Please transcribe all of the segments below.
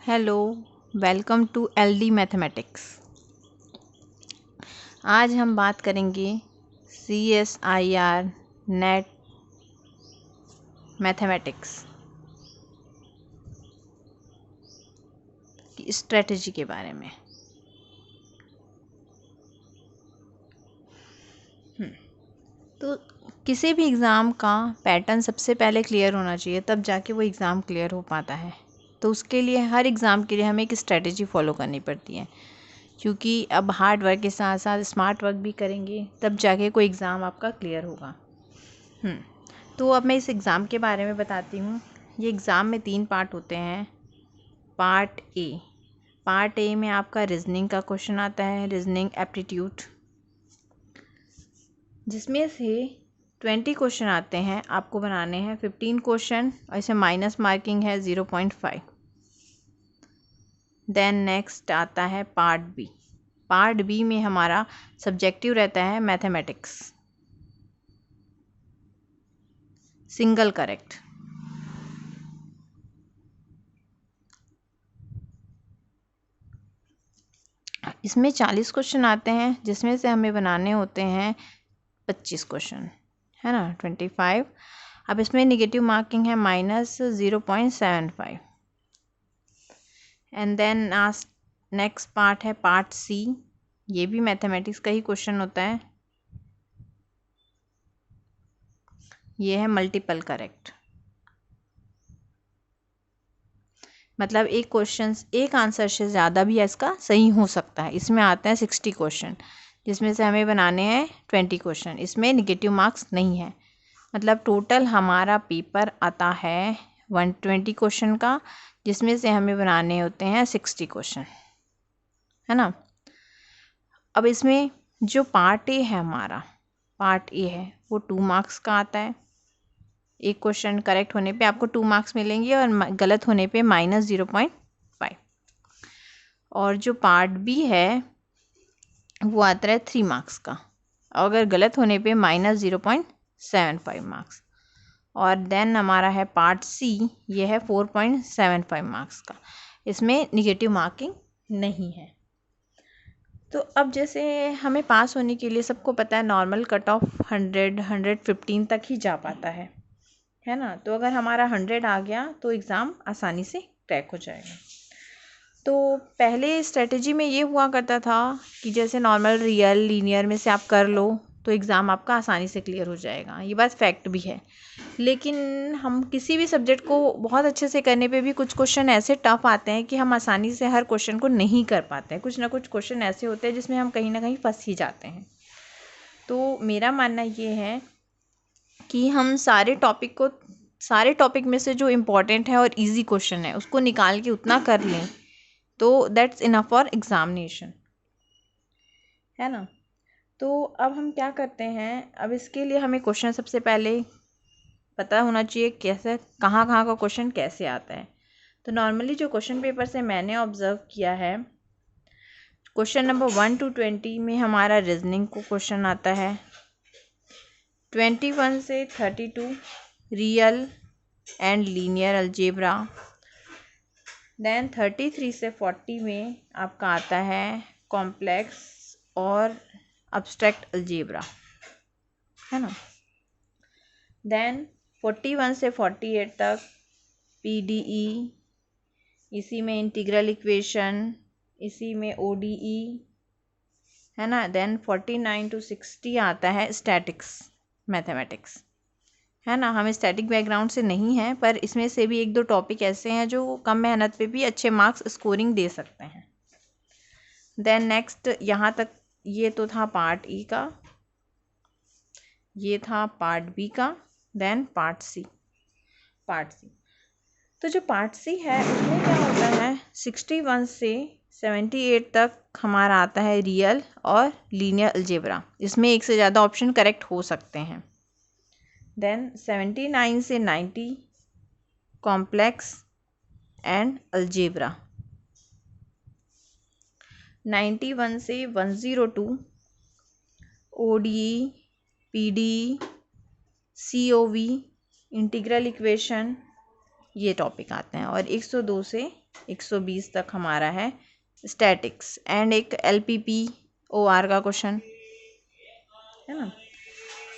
Hello, welcome to LD mathematics. आज हम बात करेंगे CSIR नेट मैथमेटिक्स की स्ट्रेटजी के बारे में। तो किसी भी एग्ज़ाम का पैटर्न सबसे पहले क्लियर होना चाहिए, तब जाके वो एग्ज़ाम क्लियर हो पाता है। तो उसके लिए हर एग्ज़ाम के लिए हमें एक स्ट्रेटजी फॉलो करनी पड़ती है, क्योंकि अब हार्ड वर्क के साथ साथ स्मार्ट वर्क भी करेंगे तब जाके कोई एग्ज़ाम आपका क्लियर होगा। तो अब मैं इस एग्ज़ाम के बारे में बताती हूँ। ये एग्ज़ाम में 3 पार्ट होते हैं। पार्ट ए में आपका रीजनिंग का क्वेश्चन आता है, रीजनिंग एप्टीट्यूड, जिसमें से 20 क्वेश्चन आते हैं। आपको बनाने हैं 15 क्वेश्चन और इसे माइनस मार्किंग है 0.5। देन नेक्स्ट आता है पार्ट बी में हमारा सब्जेक्टिव रहता है मैथमेटिक्स, सिंगल करेक्ट। इसमें 40 क्वेश्चन आते हैं, जिसमें से हमें बनाने होते हैं 25 क्वेश्चन, है ना, 25। अब इसमें नेगेटिव मार्किंग है -0.75। एंड देन नेक्स्ट पार्ट है पार्ट सी। ये भी मैथमेटिक्स का ही क्वेश्चन होता है। ये है मल्टीपल करेक्ट, मतलब एक क्वेश्चन एक आंसर से ज़्यादा भी इसका सही हो सकता है। इसमें आते हैं 60 क्वेश्चन, जिसमें से हमें बनाने हैं 20 क्वेश्चन। इसमें नेगेटिव मार्क्स नहीं है, मतलब टोटल हमारा पेपर आता है 120 क्वेश्चन का, जिसमें से हमें बनाने होते हैं 60 क्वेश्चन, है ना। अब इसमें जो पार्ट ए है वो 2 मार्क्स का आता है। एक क्वेश्चन करेक्ट होने पे आपको 2 मार्क्स मिलेंगे और गलत होने पे -0.5। और जो पार्ट बी है वो आता है 3 मार्क्स का, और अगर गलत होने पे -0.75 मार्क्स। और देन हमारा है पार्ट सी, ये है 4.75 मार्क्स का। इसमें निगेटिव मार्किंग नहीं है। तो अब जैसे हमें पास होने के लिए सबको पता है नॉर्मल कट ऑफ 115 तक ही जा पाता है ना। तो अगर हमारा 100 आ गया तो एग्ज़ाम आसानी से क्रैक हो जाएगा। तो पहले स्ट्रेटजी में ये हुआ करता था कि जैसे नॉर्मल रियल लीनियर में से आप कर लो तो एग्ज़ाम आपका आसानी से क्लियर हो जाएगा। ये बात फैक्ट भी है, लेकिन हम किसी भी सब्जेक्ट को बहुत अच्छे से करने पे भी कुछ क्वेश्चन ऐसे टफ आते हैं कि हम आसानी से हर क्वेश्चन को नहीं कर पाते हैं। कुछ ना कुछ क्वेश्चन ऐसे होते हैं जिसमें हम कहीं ना कहीं फंस ही जाते हैं। तो मेरा मानना ये है कि हम सारे टॉपिक में से जो इम्पोर्टेंट है और इजी क्वेश्चन है उसको निकाल के उतना कर लें तो दैट्स इनफ फॉर एग्जामिनेशन, है ना। तो अब हम क्या करते हैं, अब इसके लिए हमें क्वेश्चन सबसे पहले पता होना चाहिए कैसे कहाँ का क्वेश्चन कैसे आता है। तो नॉर्मली जो क्वेश्चन पेपर से मैंने ऑब्ज़र्व किया है, क्वेश्चन नंबर 1 to 20 में हमारा रीजनिंग को क्वेश्चन आता है, 21 से 32 real and linear algebra, then 33 से 40 में आपका आता है कॉम्प्लेक्स और अब्स्ट्रैक्ट अलजेब्रा, है ना। देन 41 से 48 तक PDE, इसी में इंटीग्रल इक्वेशन, इसी में ODE, है ना। देन 49 to 60 आता है स्टैटिक्स मैथमेटिक्स, है ना। हम स्टैटिक बैकग्राउंड से नहीं हैं, पर इसमें से भी 1-2 टॉपिक ऐसे हैं जो कम मेहनत पे भी अच्छे मार्क्स स्कोरिंग दे सकते हैं। देन नेक्स्ट यहाँ तक ये तो था पार्ट ई का, ये था पार्ट बी का। Then part C. तो जो पार्ट सी है उसमें क्या होता है, 61 से 78 तक हमारा आता है रियल और लीनियर अलजेब्रा। इसमें एक से ज़्यादा ऑप्शन करेक्ट हो सकते हैं। देन 79 से 90 कॉम्प्लेक्स एंड अलजेब्रा, 91 से 102 ODE, PDE, COV, integral equation, ये टॉपिक आते हैं। और 102 से 120 तक हमारा है स्टैटिक्स एंड एक LPPOR का क्वेश्चन है ना।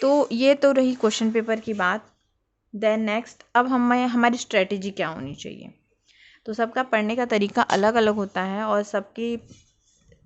तो ये तो रही क्वेश्चन पेपर की बात। देन नेक्स्ट, अब हमारी स्ट्रेटेजी क्या होनी चाहिए। तो सबका पढ़ने का तरीका अलग अलग होता है और सबकी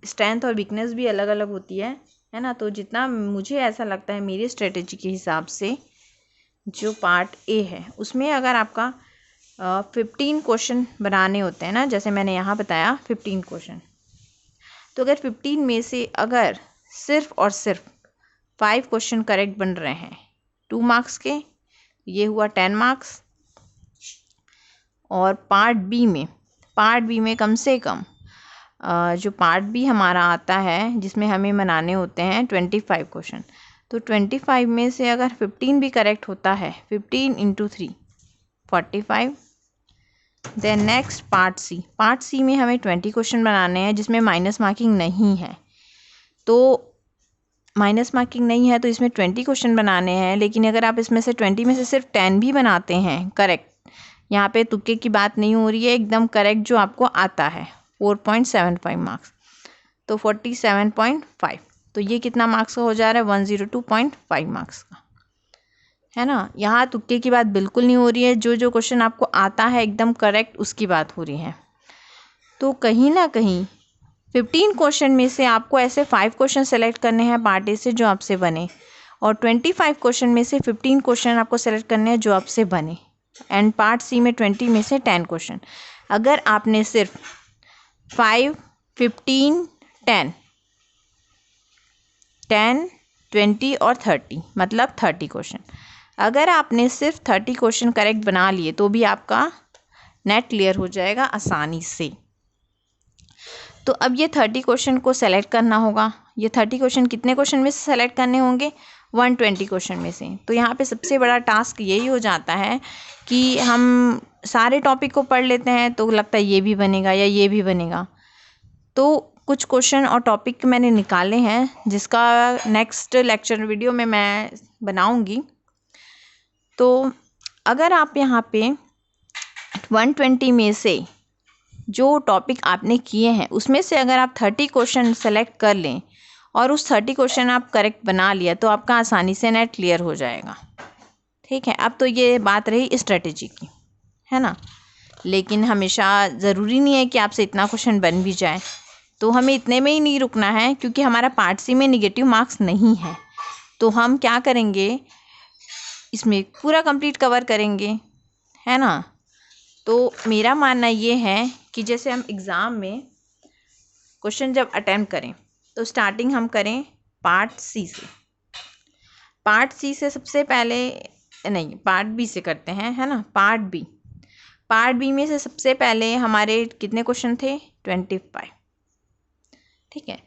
स्ट्रेंथ और वीकनेस भी अलग अलग होती है ना। तो जितना मुझे ऐसा लगता है मेरी स्ट्रेटेजी के हिसाब से, जो पार्ट ए है उसमें अगर आपका 15 क्वेश्चन बनाने होते हैं ना, जैसे मैंने यहाँ बताया 15 क्वेश्चन, तो अगर 15 में से अगर सिर्फ और सिर्फ 5 क्वेश्चन करेक्ट बन रहे हैं 2 मार्क्स के, ये हुआ 10 मार्क्स। और पार्ट बी में कम से कम जो पार्ट बी हमारा आता है जिसमें हमें बनाने होते हैं 25 क्वेश्चन, तो 25 में से अगर 15 भी करेक्ट होता है, 15 × 3 45। देन नेक्स्ट पार्ट सी में हमें 20 क्वेश्चन बनाने हैं जिसमें माइनस मार्किंग नहीं है। तो माइनस मार्किंग नहीं है तो इसमें 20 क्वेश्चन बनाने हैं, लेकिन अगर आप इसमें से 20 में से सिर्फ 10 भी बनाते हैं करेक्ट, यहाँ पे तुक्के की बात नहीं हो रही है, एकदम करेक्ट जो आपको आता है, 4.75 मार्क्स, तो 47.5, तो ये कितना मार्क्स का हो जा रहा है, 102.5 मार्क्स का, है ना। यहाँ तुक्के की बात बिल्कुल नहीं हो रही है, जो क्वेश्चन आपको आता है एकदम करेक्ट उसकी बात हो रही है। तो कहीं ना कहीं 15 क्वेश्चन में से आपको ऐसे 5 क्वेश्चन सेलेक्ट करने हैं पार्ट ए से जो आपसे बने, और 25 क्वेश्चन में से 15 क्वेश्चन आपको सेलेक्ट करने हैं जो आपसे बने, एंड पार्ट सी में 20 में से 10 क्वेश्चन। अगर आपने सिर्फ 5, 15, 10, 20 और 30 मतलब 30 क्वेश्चन, अगर आपने सिर्फ 30 क्वेश्चन करेक्ट बना लिए तो भी आपका नेट क्लियर हो जाएगा आसानी से। तो अब ये 30 क्वेश्चन को सेलेक्ट करना होगा। ये 30 क्वेश्चन कितने क्वेश्चन में से सेलेक्ट करने होंगे, 120 क्वेश्चन में से। तो यहाँ पे सबसे बड़ा टास्क यही हो जाता है कि हम सारे टॉपिक को पढ़ लेते हैं तो लगता है ये भी बनेगा या ये भी बनेगा। तो कुछ क्वेश्चन और टॉपिक मैंने निकाले हैं जिसका नेक्स्ट लेक्चर वीडियो में मैं बनाऊंगी। तो अगर आप यहाँ पे 120 में से जो टॉपिक आपने किए हैं उसमें से अगर आप 30 क्वेश्चन सेलेक्ट कर लें और उस 30 क्वेश्चन आप करेक्ट बना लिया तो आपका आसानी से नेट क्लियर हो जाएगा। ठीक है, अब तो ये बात रही स्ट्रेटेजी की, है ना। लेकिन हमेशा ज़रूरी नहीं है कि आपसे इतना क्वेश्चन बन भी जाए, तो हमें इतने में ही नहीं रुकना है, क्योंकि हमारा पार्ट सी में नेगेटिव मार्क्स नहीं है। तो हम क्या करेंगे, इसमें पूरा कंप्लीट कवर करेंगे, है ना। तो मेरा मानना ये है कि जैसे हम एग्ज़ाम में क्वेश्चन जब अटेम्प्ट करें तो स्टार्टिंग हम करें पार्ट सी से। पार्ट सी से सबसे पहले नहीं, पार्ट बी से करते हैं, है ना। पार्ट बी में से सबसे पहले हमारे कितने क्वेश्चन थे, 25। ठीक है,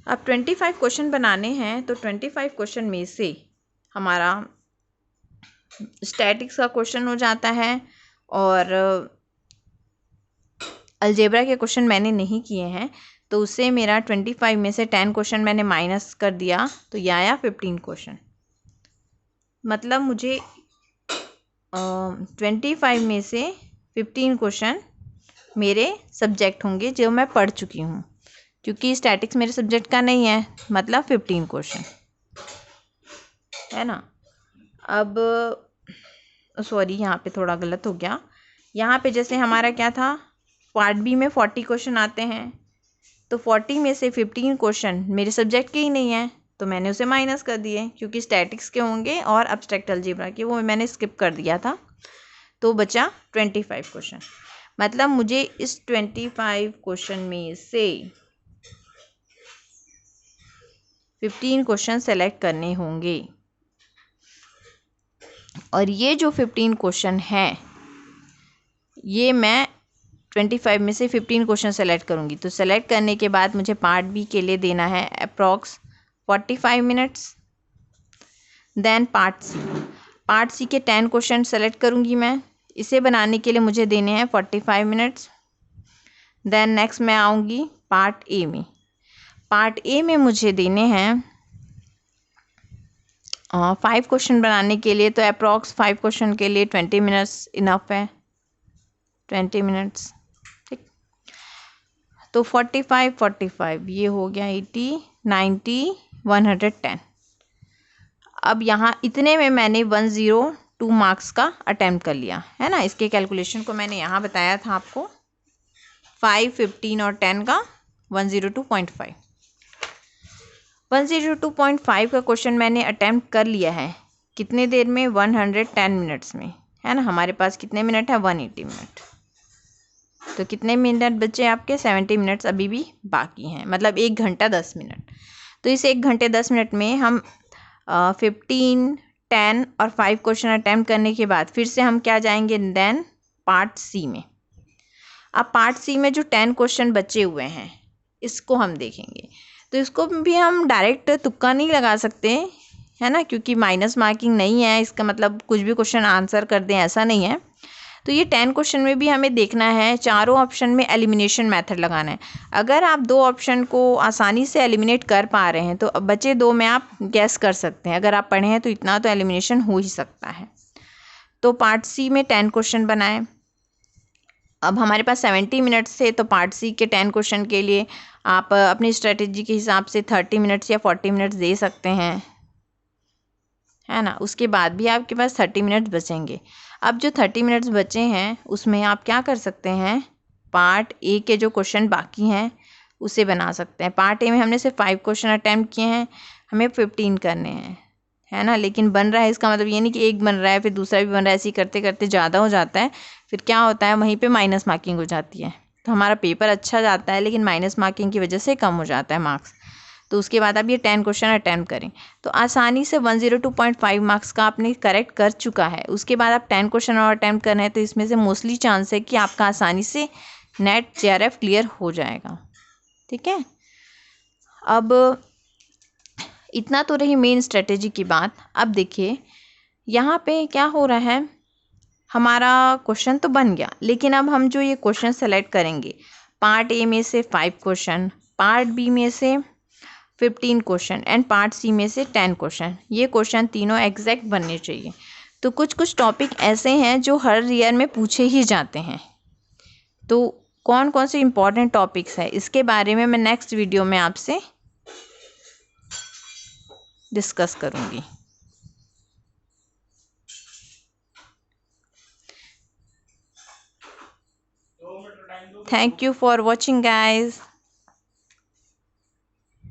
अब 25 क्वेश्चन बनाने हैं तो 25 क्वेश्चन में से हमारा स्टैटिक्स का क्वेश्चन हो जाता है, और अलजेब्रा के क्वेश्चन मैंने नहीं किए हैं तो उससे मेरा 25 में से 10 क्वेश्चन मैंने माइनस कर दिया, तो ये आया 15 क्वेश्चन। मतलब मुझे 25 में से 15 क्वेश्चन मेरे सब्जेक्ट होंगे जो मैं पढ़ चुकी हूँ, क्योंकि स्टैटिक्स मेरे सब्जेक्ट का नहीं है, मतलब 15 क्वेश्चन, है ना। अब सॉरी, यहाँ पे थोड़ा गलत हो गया। यहाँ पे जैसे हमारा क्या था, पार्ट बी में 40 क्वेश्चन आते हैं, तो 40 में से 15 क्वेश्चन मेरे सब्जेक्ट के ही नहीं है तो मैंने उसे माइनस कर दिए, क्योंकि स्टैटिक्स के होंगे और एब्स्ट्रैक्ट अलजेब्रा के, वो मैंने स्किप कर दिया था। तो बचा 25 क्वेश्चन। मतलब मुझे इस 25 क्वेश्चन में से 15 क्वेश्चन सेलेक्ट करने होंगे, और ये जो 15 क्वेश्चन हैं ये मैं 25 में से 15 क्वेश्चन सेलेक्ट करूँगी। तो सेलेक्ट करने के बाद मुझे पार्ट बी के लिए देना है approx 45 minutes. Then part C के 10 क्वेश्चन सेलेक्ट करूँगी मैं, इसे बनाने के लिए मुझे देने हैं 45 मिनट्स। देन नेक्स्ट मैं आऊँगी पार्ट ए में। पार्ट ए में मुझे देने हैं 5 क्वेश्चन बनाने के लिए, तो अप्रॉक्स 5 क्वेश्चन के लिए 20 मिनट्स इनफ है। 20 मिनट्स, ठीक। तो 45 ये हो गया 80 90 110। अब यहाँ इतने में मैंने 102 मार्क्स का अटेम्प्ट कर लिया है ना। इसके कैलकुलेशन को मैंने यहाँ बताया था आपको, 5, 15 और 10 का 102.5। 102.5 का क्वेश्चन मैंने अटेम्प्ट कर लिया है कितने देर में, 110 मिनट्स में, है ना। हमारे पास कितने मिनट है, 180 मिनट। तो कितने मिनट बचे आपके, 70 मिनट्स अभी भी बाकी हैं, मतलब 1 घंटा 10 मिनट। तो इस 1 घंटे 10 मिनट में हम 15, 10 और 5 क्वेश्चन अटैम्प्ट करने के बाद फिर से हम क्या जाएंगे, देन पार्ट सी में। अब पार्ट सी में जो 10 क्वेश्चन बचे हुए हैं इसको हम देखेंगे। तो इसको भी हम डायरेक्ट तुक्का नहीं लगा सकते, है ना, क्योंकि माइनस मार्किंग नहीं है, इसका मतलब कुछ भी क्वेश्चन आंसर कर दें ऐसा नहीं है। तो ये 10 क्वेश्चन में भी हमें देखना है, चारों ऑप्शन में एलिमिनेशन मेथड लगाना है। अगर आप 2 ऑप्शन को आसानी से एलिमिनेट कर पा रहे हैं तो अब बचे 2 में आप गैस कर सकते हैं, अगर आप पढ़े हैं तो इतना तो एलिमिनेशन हो ही सकता है। तो पार्ट सी में 10 क्वेश्चन बनाए। अब हमारे पास 70 मिनट्स थे, तो पार्ट सी के 10 क्वेश्चन के लिए आप अपनी स्ट्रेटेजी के हिसाब से 30 मिनट्स या 40 मिनट्स दे सकते हैं, है ना। उसके बाद भी आपके पास 30 मिनट्स बचेंगे। अब जो 30 मिनट्स बचे हैं उसमें आप क्या कर सकते हैं, पार्ट ए के जो क्वेश्चन बाकी हैं उसे बना सकते हैं। पार्ट ए में हमने सिर्फ 5 क्वेश्चन अटैम्प्ट किए हैं, हमें 15 करने हैं, है ना। लेकिन बन रहा है, इसका मतलब ये नहीं कि एक बन रहा है फिर दूसरा भी बन रहा है, ऐसे ही करते करते ज़्यादा हो जाता है, फिर क्या होता है वहीं पे माइनस मार्किंग हो जाती है। तो हमारा पेपर अच्छा जाता है लेकिन माइनस मार्किंग की वजह से कम हो जाता है मार्क्स। तो उसके बाद आप ये 10 क्वेश्चन अटैम्प्ट करें तो आसानी से 102.5 मार्क्स का आपने करेक्ट कर चुका है। उसके बाद आप 10 क्वेश्चन और अटैम्प्ट कर रहे हैं तो इसमें से मोस्टली चांस है कि आपका आसानी से नेट जेआरएफ क्लियर हो जाएगा, ठीक है। अब इतना तो रही मेन स्ट्रेटेजी की बात। अब देखिए यहाँ पे क्या हो रहा है, हमारा क्वेश्चन तो बन गया, लेकिन अब हम जो ये क्वेश्चन सेलेक्ट करेंगे, पार्ट ए में से 5 क्वेश्चन, पार्ट बी में से 15 क्वेश्चन एंड पार्ट सी में से 10 क्वेश्चन, ये क्वेश्चन तीनों एग्जैक्ट बनने चाहिए। तो कुछ कुछ टॉपिक ऐसे हैं जो हर ईयर में पूछे ही जाते हैं। तो कौन कौन से इम्पोर्टेंट टॉपिक्स है इसके बारे में मैं नेक्स्ट वीडियो में आपसे डिस्कस करूँगी। Thank you for watching guys.